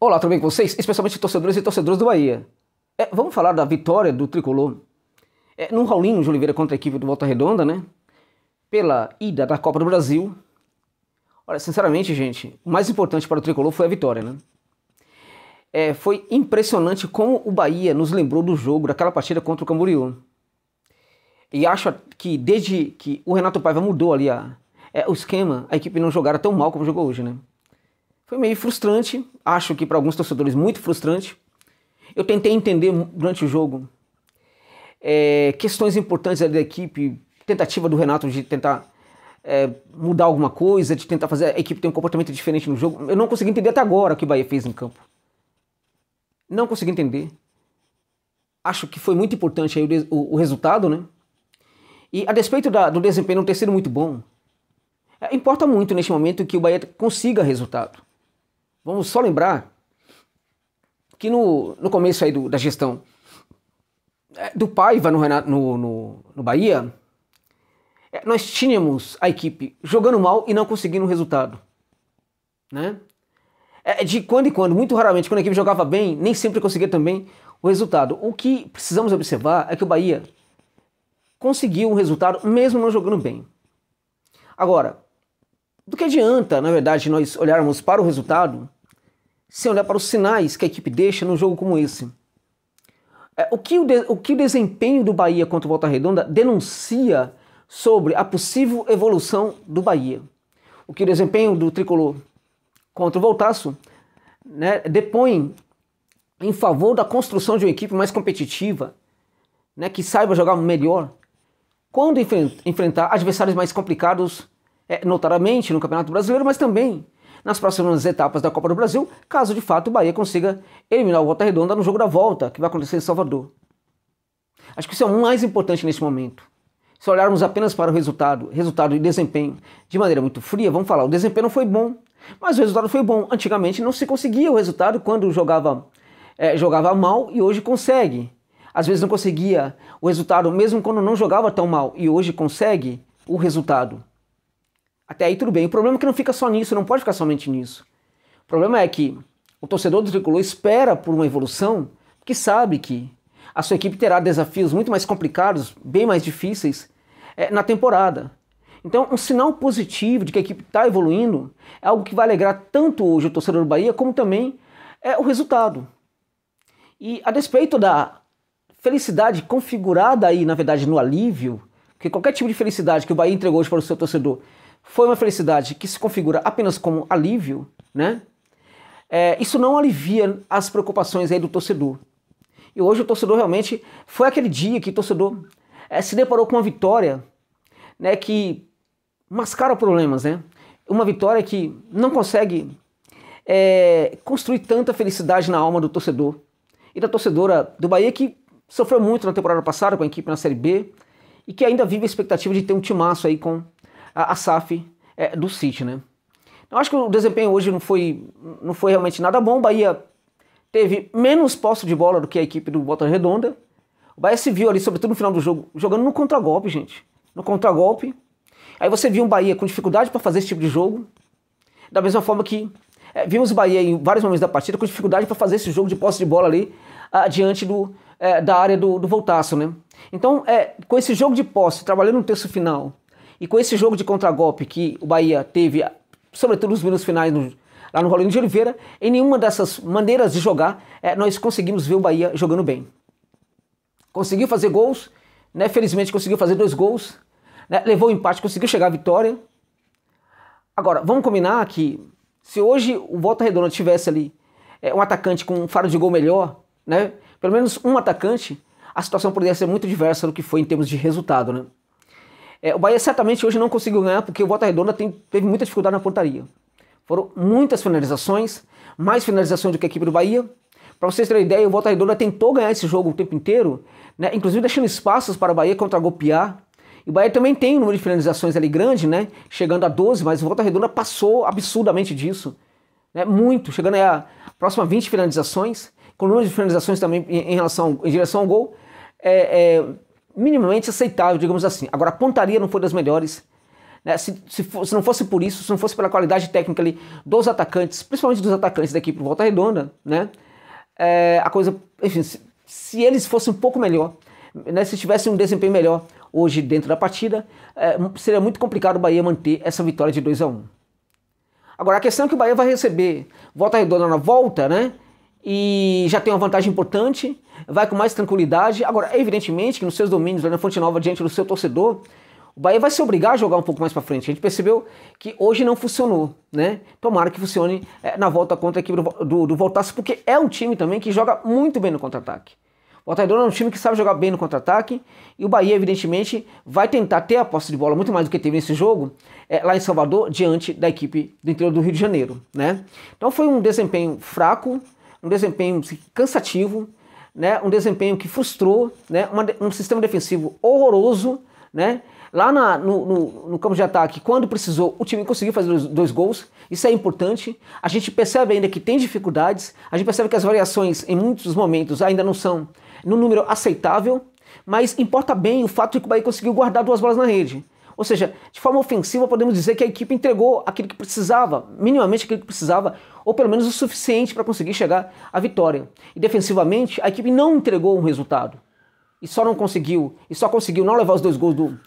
Olá, tudo bem com vocês? Especialmente torcedores e torcedoras do Bahia. Vamos falar da vitória do Tricolor no Raulino de Oliveira contra a equipe do Volta Redonda, né? Pela ida da Copa do Brasil. Olha, sinceramente, gente, o mais importante para o Tricolor foi a vitória, né? Foi impressionante como o Bahia nos lembrou do jogo, daquela partida contra o Camboriú. E acho que desde que o Renato Paiva mudou ali o esquema, a equipe não jogara tão mal como jogou hoje, né? Foi meio frustrante, acho que para alguns torcedores muito frustrante. Eu tentei entender durante o jogo questões importantes da equipe, tentativa do Renato de tentar mudar alguma coisa, de tentar fazer a equipe ter um comportamento diferente no jogo. Eu não consegui entender até agora o que o Bahia fez em campo. Não consegui entender. Acho que foi muito importante aí o resultado, né? E a despeito do desempenho não ter sido muito bom, importa muito neste momento que o Bahia consiga resultado. Vamos só lembrar que no começo aí da gestão do Paiva no Bahia, nós tínhamos a equipe jogando mal e não conseguindo o resultado, né? De quando em quando, muito raramente, quando a equipe jogava bem, nem sempre conseguia também o resultado. O que precisamos observar é que o Bahia conseguiu um resultado mesmo não jogando bem. Agora, do que adianta, na verdade, nós olharmos para o resultado sem olhar para os sinais que a equipe deixa num jogo como esse? O que o desempenho do Bahia contra o Volta Redonda denuncia sobre a possível evolução do Bahia? O que o desempenho do Tricolor contra o Voltaço, né, depõe em favor da construção de uma equipe mais competitiva, né, que saiba jogar melhor quando enfrentar adversários mais complicados, notadamente no Campeonato Brasileiro, mas também nas próximas etapas da Copa do Brasil, caso de fato o Bahia consiga eliminar o Volta Redonda no jogo da volta, que vai acontecer em Salvador. Acho que isso é o mais importante nesse momento. Se olharmos apenas para o resultado e desempenho de maneira muito fria, vamos falar, o desempenho não foi bom, mas o resultado foi bom. Antigamente não se conseguia o resultado quando jogava mal e hoje consegue. Às vezes não conseguia o resultado mesmo quando não jogava tão mal e hoje consegue o resultado. Até aí tudo bem. O problema é que não fica só nisso, não pode ficar somente nisso. O problema é que o torcedor do Tricolor espera por uma evolução, porque sabe que a sua equipe terá desafios muito mais complicados, bem mais difíceis na temporada. Então, um sinal positivo de que a equipe está evoluindo é algo que vai alegrar tanto hoje o torcedor do Bahia, como também o resultado. E a despeito da felicidade configurada aí, na verdade, no alívio, porque qualquer tipo de felicidade que o Bahia entregou hoje para o seu torcedor foi uma felicidade que se configura apenas como alívio, né? Isso não alivia as preocupações aí do torcedor. E hoje o torcedor realmente foi aquele dia que o torcedor se deparou com uma vitória, né, que mascara problemas, né? Uma vitória que não consegue construir tanta felicidade na alma do torcedor e da torcedora do Bahia, que sofreu muito na temporada passada com a equipe na Série B e que ainda vive a expectativa de ter um timaço aí com a SAF do City, né? Eu acho que o desempenho hoje não foi realmente nada bom. O Bahia teve menos posse de bola do que a equipe do Volta Redonda. O Bahia se viu ali, sobretudo no final do jogo, jogando no contragolpe, gente. No contragolpe. Aí você viu um Bahia com dificuldade para fazer esse tipo de jogo. Da mesma forma que vimos o Bahia em vários momentos da partida com dificuldade para fazer esse jogo de posse de bola ali diante da área do Voltaço, né? Então, com esse jogo de posse, trabalhando no terço final, e com esse jogo de contragolpe que o Bahia teve, sobretudo nos minutos finais lá no Raulino de Oliveira, em nenhuma dessas maneiras de jogar, nós conseguimos ver o Bahia jogando bem. Conseguiu fazer gols, né? Felizmente conseguiu fazer 2 gols, né? Levou o empate, conseguiu chegar à vitória. Agora, vamos combinar que se hoje o Volta Redonda tivesse ali um atacante com um faro de gol melhor, né? Pelo menos um atacante, a situação poderia ser muito diversa do que foi em termos de resultado, né? O Bahia certamente hoje não conseguiu ganhar porque o Volta Redonda teve muita dificuldade na pontaria. Foram muitas finalizações, mais finalizações do que a equipe do Bahia. Para vocês terem ideia, o Volta Redonda tentou ganhar esse jogo o tempo inteiro, né? Inclusive deixando espaços para o Bahia contra-golpear. E o Bahia também tem um número de finalizações ali grande, né? Chegando a 12, mas o Volta Redonda passou absurdamente disso, né? Muito, chegando a próxima 20 finalizações, com o número de finalizações também em direção ao gol, minimamente aceitável, digamos assim. Agora, a pontaria não foi das melhores né? Se não fosse por isso, se não fosse pela qualidade técnica ali dos atacantes, principalmente dos atacantes da equipe do Volta Redonda, né? A coisa, enfim, se eles fossem um pouco melhor, né? Se tivessem um desempenho melhor hoje dentro da partida, seria muito complicado o Bahia manter essa vitória de 2-1. Agora, a questão é que o Bahia vai receber Volta Redonda na volta, né? E já tem uma vantagem importante, vai com mais tranquilidade. Agora, evidentemente que nos seus domínios, lá na Fonte Nova, diante do seu torcedor, o Bahia vai se obrigar a jogar um pouco mais para frente. A gente percebeu que hoje não funcionou, né? Tomara que funcione na volta contra a equipe do Voltaço, porque é um time também que joga muito bem no contra-ataque. O Volta Redonda é um time que sabe jogar bem no contra-ataque, e o Bahia, evidentemente, vai tentar ter a posse de bola muito mais do que teve nesse jogo, lá em Salvador, diante da equipe do interior do Rio de Janeiro, né? Então foi um desempenho fraco, um desempenho cansativo, né? Um desempenho que frustrou, né? Um sistema defensivo horroroso, né? Lá no campo de ataque, quando precisou, o time conseguiu fazer os 2 gols, isso é importante. A gente percebe ainda que tem dificuldades, a gente percebe que as variações em muitos momentos ainda não são num número aceitável, mas importa bem o fato de que o Bahia conseguiu guardar 2 bolas na rede. Ou seja, de forma ofensiva podemos dizer que a equipe entregou aquilo que precisava, minimamente aquilo que precisava, ou pelo menos o suficiente para conseguir chegar à vitória. E defensivamente, a equipe não entregou um resultado. E só conseguiu não levar os 2 gols do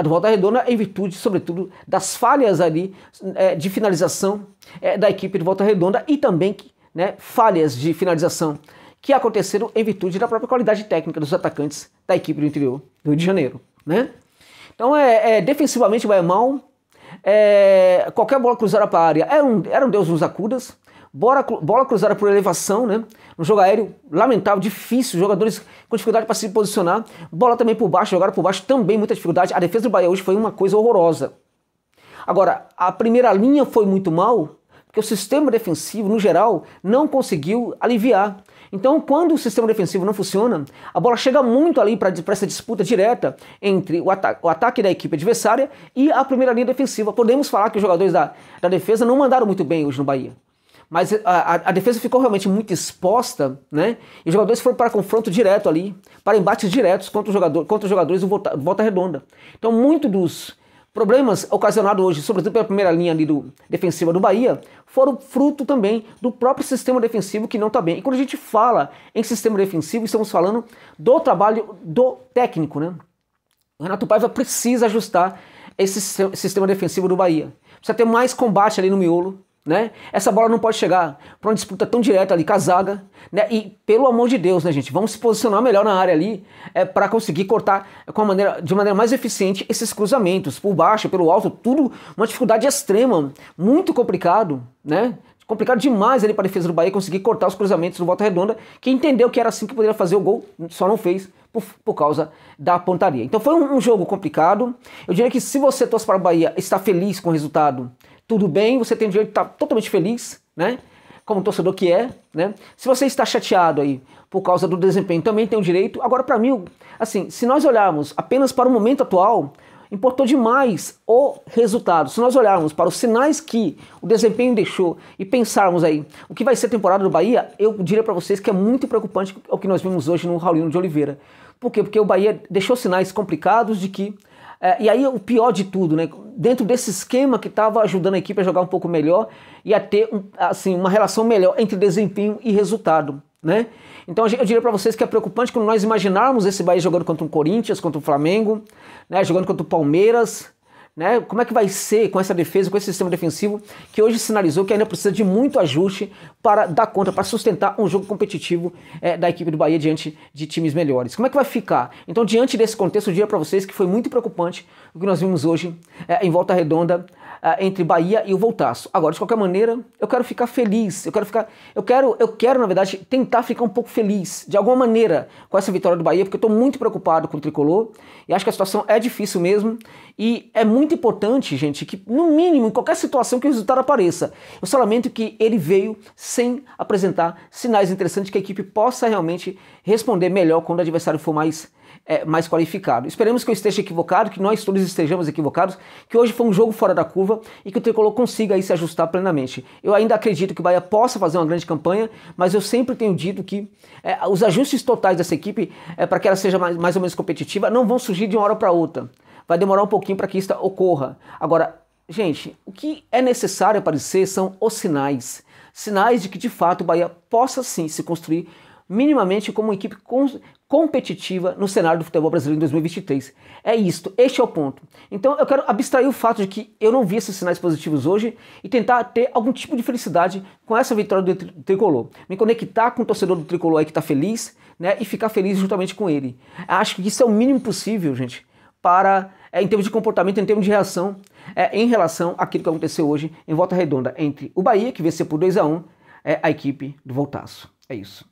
Volta Redonda em virtude, sobretudo, das falhas ali de finalização da equipe de Volta Redonda e também, né, falhas de finalização que aconteceram em virtude da própria qualidade técnica dos atacantes da equipe do interior do Rio de Janeiro, né? Então, defensivamente vai mal, qualquer bola cruzada para a área era um Deus nos acudas, bola cruzada por elevação, né? Um jogo aéreo lamentável, difícil, jogadores com dificuldade para se posicionar, bola também por baixo, jogada por baixo também muita dificuldade. A defesa do Bahia hoje foi uma coisa horrorosa. Agora, a primeira linha foi muito mal, porque o sistema defensivo, no geral, não conseguiu aliviar. Então, quando o sistema defensivo não funciona, a bola chega muito ali para essa disputa direta entre o ataque da equipe adversária e a primeira linha defensiva. Podemos falar que os jogadores da defesa não mandaram muito bem hoje no Bahia. Mas a defesa ficou realmente muito exposta, né? E os jogadores foram para confronto direto ali, para embates diretos contra os jogadores do Volta Redonda. Então, muito dos problemas ocasionados hoje, sobretudo pela primeira linha ali defensiva do Bahia, foram fruto também do próprio sistema defensivo que não está bem. E quando a gente fala em sistema defensivo, estamos falando do trabalho do técnico, né? O Renato Paiva precisa ajustar esse sistema defensivo do Bahia. Precisa ter mais combate ali no miolo, né? Essa bola não pode chegar para uma disputa tão direta ali com a zaga, né? E pelo amor de Deus, né, gente, vamos se posicionar melhor na área ali para conseguir cortar de maneira mais eficiente esses cruzamentos por baixo, pelo alto, tudo uma dificuldade extrema, muito complicado, né? Complicado demais ali para a defesa do Bahia conseguir cortar os cruzamentos do Volta Redonda, que entendeu que era assim que poderia fazer o gol, só não fez por causa da pontaria. Então foi um jogo complicado. Eu diria que se você torce para o Bahia, está feliz com o resultado, tudo bem, você tem o direito de estar totalmente feliz, né? Como torcedor que né? Se você está chateado aí por causa do desempenho, também tem o direito. Agora, para mim, assim, se nós olharmos apenas para o momento atual, importou demais o resultado. Se nós olharmos para os sinais que o desempenho deixou e pensarmos aí o que vai ser a temporada do Bahia, eu diria para vocês que é muito preocupante o que nós vimos hoje no Raulino de Oliveira. Por quê? Porque o Bahia deixou sinais complicados de que e aí o pior de tudo, né? Dentro desse esquema que estava ajudando a equipe a jogar um pouco melhor e a ter assim, uma relação melhor entre desempenho e resultado, né? Então eu diria para vocês que é preocupante quando nós imaginarmos esse Bahia jogando contra um Corinthians, contra o Flamengo, né? Jogando contra o Palmeiras, né? Como é que vai ser com essa defesa, com esse sistema defensivo que hoje sinalizou que ainda precisa de muito ajuste para dar conta, para sustentar um jogo competitivo da equipe do Bahia diante de times melhores. Como é que vai ficar? Então, diante desse contexto, eu diria para vocês que foi muito preocupante o que nós vimos hoje em Volta Redonda entre Bahia e o Voltaço. Agora, de qualquer maneira, eu quero ficar feliz, eu quero, na verdade, tentar ficar um pouco feliz, de alguma maneira, com essa vitória do Bahia, porque eu estou muito preocupado com o Tricolor, e acho que a situação é difícil mesmo, e é muito importante, gente, que, no mínimo, em qualquer situação que o resultado apareça, eu só lamento que ele veio sem apresentar sinais interessantes que a equipe possa realmente responder melhor quando o adversário for mais qualificado. Esperemos que eu esteja equivocado, que nós todos estejamos equivocados, que hoje foi um jogo fora da curva e que o Tricolor consiga aí se ajustar plenamente. Eu ainda acredito que o Bahia possa fazer uma grande campanha, mas eu sempre tenho dito que os ajustes totais dessa equipe, para que ela seja mais ou menos competitiva, não vão surgir de uma hora para outra. vai demorar um pouquinho para que isso ocorra. Agora, gente, o que é necessário aparecer são os sinais. Sinais de que, de fato, o Bahia possa sim se construir minimamente como uma equipe competitiva no cenário do futebol brasileiro em 2023. É isto, este é o ponto. Então eu quero abstrair o fato de que eu não vi esses sinais positivos hoje e tentar ter algum tipo de felicidade com essa vitória do Tricolor. Me conectar com o torcedor do Tricolor aí que está feliz, né, e ficar feliz juntamente com ele. Acho que isso é o mínimo possível, gente, para, em termos de comportamento, em termos de reação, em relação àquilo que aconteceu hoje em Volta Redonda entre o Bahia, que venceu por 2-1, a equipe do Voltaço. É isso.